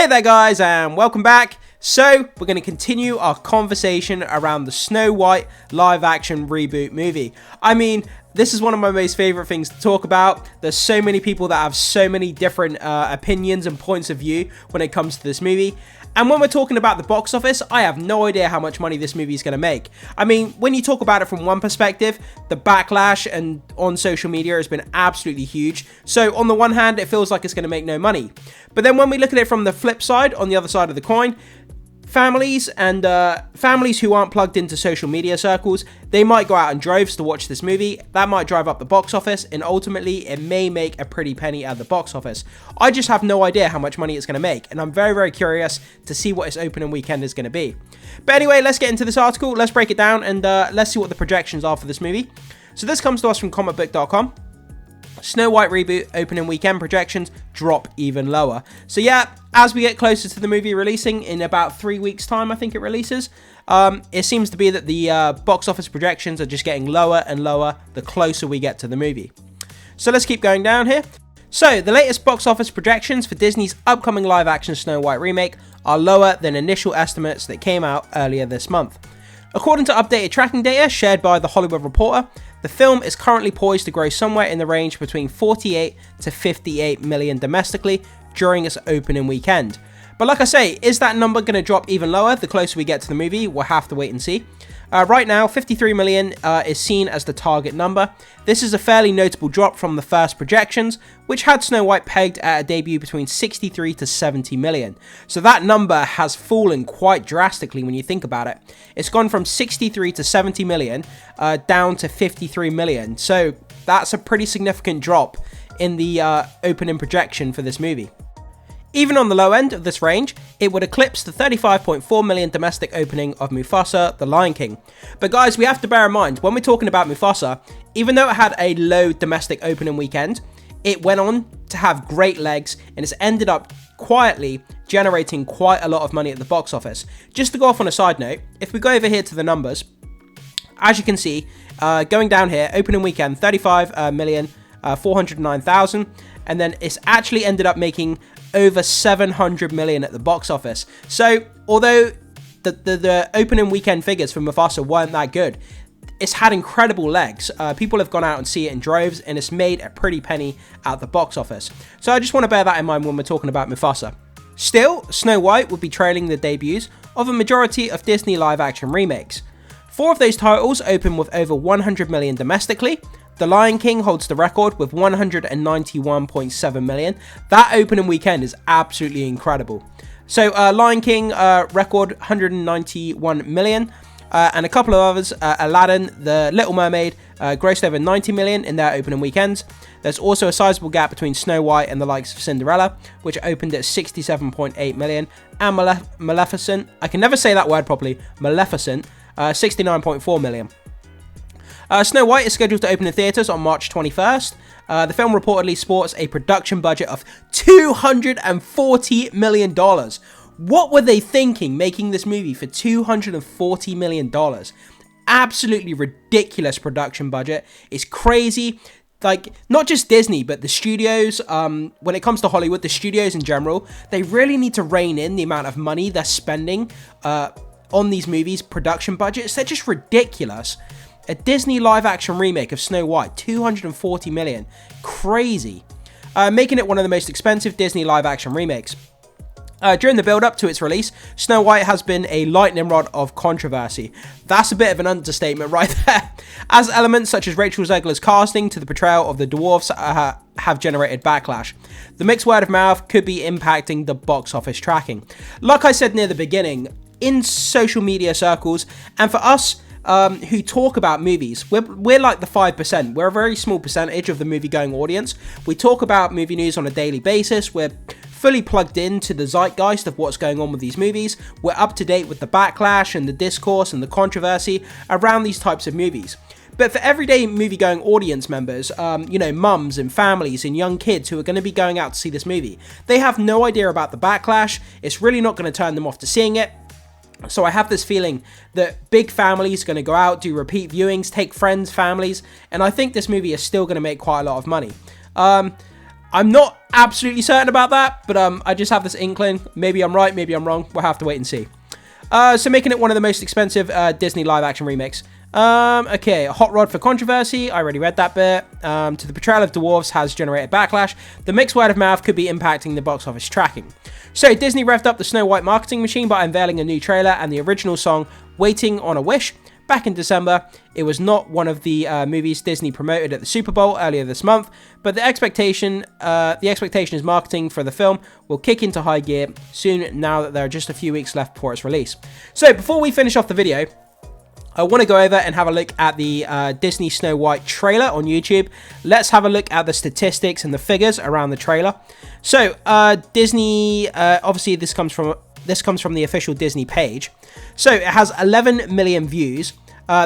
Hey there guys, and welcome back. So, we're going to continue our conversation around the Snow White live action reboot movie. I mean, this is one of my most favorite things to talk about. There's so many people that have so many different opinions and points of view when it comes to this movie. And when we're talking about the box office, I have no idea how much money this movie is going to make. I mean, when you talk about it from one perspective, the backlash and on social media has been absolutely huge. So on the one hand, it feels like it's going to make no money. But then when we look at it from the flip side, on the other side of the coin, families who aren't plugged into social media circles, they might go out in droves to watch this movie. That might drive up the box office, and ultimately it may make a pretty penny at the box office. I just have no idea how much money it's going to make, and I'm very, very curious to see what its opening weekend is going to be. But anyway, let's get into this article, let's break it down, and let's see what the projections are for this movie. So this comes to us from comicbook.com. Snow White reboot opening weekend projections drop even lower. So yeah, as we get closer to the movie releasing in about 3 weeks time, I think it releases, it seems to be that the box office projections are just getting lower and lower the closer we get to the movie. So let's keep going down here. So the latest box office projections for Disney's upcoming live action Snow White remake are lower than initial estimates that came out earlier this month. According to updated tracking data shared by The Hollywood Reporter, the film is currently poised to gross somewhere in the range between 48 to 58 million domestically during its opening weekend. But like I say, is that number going to drop even lower the closer we get to the movie? We'll have to wait and see. Right now, 53 million is seen as the target number. This is a fairly notable drop from the first projections, which had Snow White pegged at a debut between 63 to 70 million. So that number has fallen quite drastically when you think about it. It's gone from 63 to 70 million down to 53 million. So that's a pretty significant drop in the opening projection for this movie. Even on the low end of this range, it would eclipse the 35.4 million domestic opening of Mufasa, The Lion King. But guys, we have to bear in mind, when we're talking about Mufasa, even though it had a low domestic opening weekend, it went on to have great legs, and it's ended up quietly generating quite a lot of money at the box office. Just to go off on a side note, if we go over here to the numbers, as you can see, going down here, opening weekend, 35,409,000, and then it's actually ended up making over 700 million at the box office. So although the opening weekend figures for Mufasa weren't that good, it's had incredible legs. People have gone out and see it in droves, and it's made a pretty penny at the box office. So I just want to bear that in mind when we're talking about Mufasa. Still, Snow White would be trailing the debuts of a majority of Disney live action remakes. 4 of those titles open with over 100 million domestically. The Lion King holds the record with 191.7 million. That opening weekend is absolutely incredible. So Lion King record 191 million. And a couple of others, Aladdin, The Little Mermaid, grossed over 90 million in their opening weekends. There's also a sizable gap between Snow White and the likes of Cinderella, which opened at 67.8 million. And Maleficent, I can never say that word properly, Maleficent, 69.4 million. Snow White is scheduled to open in theatres on March 21st. The film reportedly sports a production budget of $240 million. What were they thinking making this movie for $240 million? Absolutely ridiculous production budget. It's crazy. Like, not just Disney, but the studios, when it comes to Hollywood, the studios in general, they really need to rein in the amount of money they're spending on these movies' production budgets. They're just ridiculous. A Disney live-action remake of Snow White, $240 million. Crazy. Making it one of the most expensive Disney live-action remakes. During the build-up to its release, Snow White has been a lightning rod of controversy. That's a bit of an understatement right there, as elements such as Rachel Zegler's casting to the portrayal of the dwarfs have generated backlash. The mixed word of mouth could be impacting the box office tracking. Like I said near the beginning, in social media circles, and for us, who talk about movies, we're like the 5%. We're a very small percentage of the movie-going audience. We talk about movie news on a daily basis. We're fully plugged into the zeitgeist of what's going on with these movies. We're up to date with the backlash and the discourse and the controversy around these types of movies. But for everyday movie-going audience members, mums and families and young kids who are going to be going out to see this movie, they have no idea about the backlash. It's really not going to turn them off to seeing it. So I have this feeling that big families are going to go out, do repeat viewings, take friends, families, and I think this movie is still going to make quite a lot of money. I'm not absolutely certain about that, but I just have this inkling. Maybe I'm right, maybe I'm wrong. We'll have to wait and see. So making it one of the most expensive Disney live-action remakes. Okay, a hot rod for controversy. I already read that bit. To the portrayal of dwarves has generated backlash. The mixed word of mouth could be impacting the box office tracking. So Disney revved up the Snow White marketing machine by unveiling a new trailer and the original song, Waiting on a Wish. Back in December, it was not one of the movies Disney promoted at the Super Bowl earlier this month, but the expectation is marketing for the film will kick into high gear soon now that there are just a few weeks left before its release. So before we finish off the video, I want to go over and have a look at the Disney Snow White trailer on YouTube. Let's have a look at the statistics and the figures around the trailer. So Disney, obviously this comes from the official Disney page. So it has 11 million views.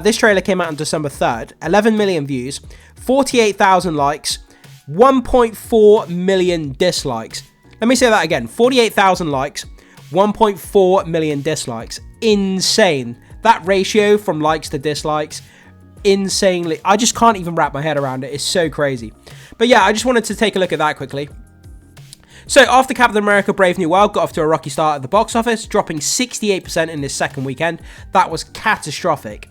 This trailer came out on December 3rd. 11 million views, 48,000 likes, 1.4 million dislikes. Let me say that again. 48,000 likes, 1.4 million dislikes. Insane. That ratio from likes to dislikes, insanely. I just can't even wrap my head around it. It's so crazy. But yeah, I just wanted to take a look at that quickly. So after Captain America Brave New World got off to a rocky start at the box office, dropping 68% in its second weekend, that was catastrophic.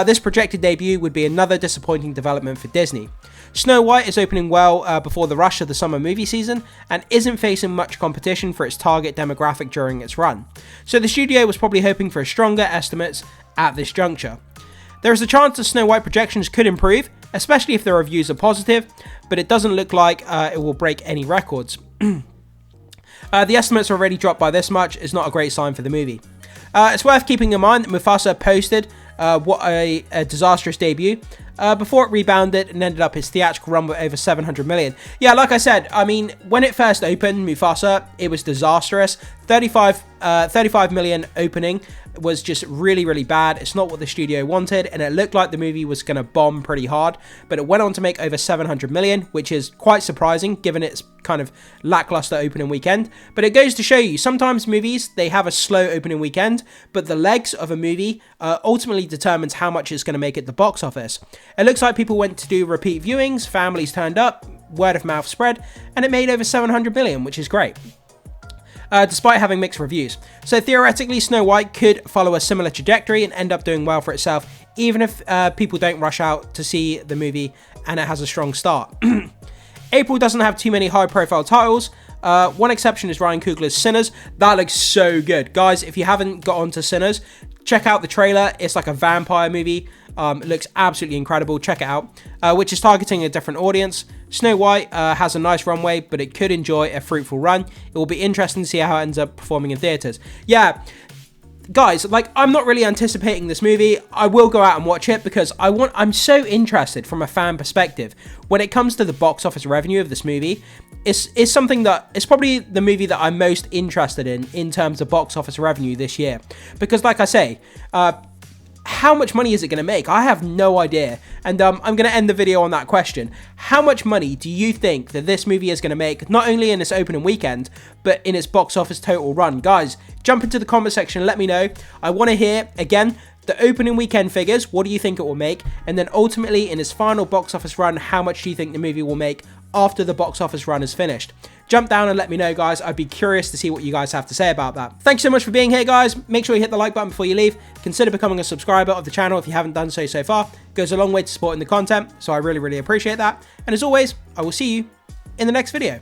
This projected debut would be another disappointing development for Disney. Snow White is opening well before the rush of the summer movie season and isn't facing much competition for its target demographic during its run. So the studio was probably hoping for stronger estimates at this juncture. There is a chance that Snow White projections could improve, especially if the reviews are positive, but it doesn't look like it will break any records. The estimates are already dropped by this much is not a great sign for the movie. It's worth keeping in mind that Mufasa posted what a disastrous debut before it rebounded and ended up its theatrical run with over 700 million. Yeah, like I said, I mean, when it first opened, Mufasa, it was disastrous. 35 million opening was just really, really bad. It's not what the studio wanted, and it looked like the movie was going to bomb pretty hard, but it went on to make over 700 million, which is quite surprising given its kind of lackluster opening weekend. But it goes to show you, sometimes movies, they have a slow opening weekend, but the legs of a movie ultimately determines how much it's going to make at the box office. It looks like people went to do repeat viewings, families turned up, word of mouth spread, and it made over 700 million, which is great. Despite having mixed reviews. So theoretically, Snow White could follow a similar trajectory and end up doing well for itself, even if people don't rush out to see the movie and it has a strong start. April doesn't have too many high-profile titles. One exception is Ryan Coogler's Sinners. That looks so good. Guys, if you haven't got onto Sinners, check out the trailer. It's like a vampire movie. It looks absolutely incredible. Check it out, which is targeting a different audience. Snow White has a nice runway, but it could enjoy a fruitful run. It will be interesting to see how it ends up performing in theaters. Yeah, guys, like, I'm not really anticipating this movie. I will go out and watch it because I'm so interested from a fan perspective. When it comes to the box office revenue of this movie, it's something that it's probably the movie that I'm most interested in terms of box office revenue this year. Because like I say, how much money is it going to make? I have no idea. And I'm going to end the video on that question. How much money do you think that this movie is going to make, not only in its opening weekend, but in its box office total run? Guys, jump into the comment section and let me know. I want to hear, again, the opening weekend figures. What do you think it will make? And then ultimately, in its final box office run, how much do you think the movie will make after the box office run is finished? Jump down and let me know, guys. I'd be curious to see what you guys have to say about that. Thanks so much for being here, guys. Make sure you hit the like button before you leave. Consider becoming a subscriber of the channel if you haven't done so far. It goes a long way to supporting the content, so I really, really appreciate that. And as always, I will see you in the next video.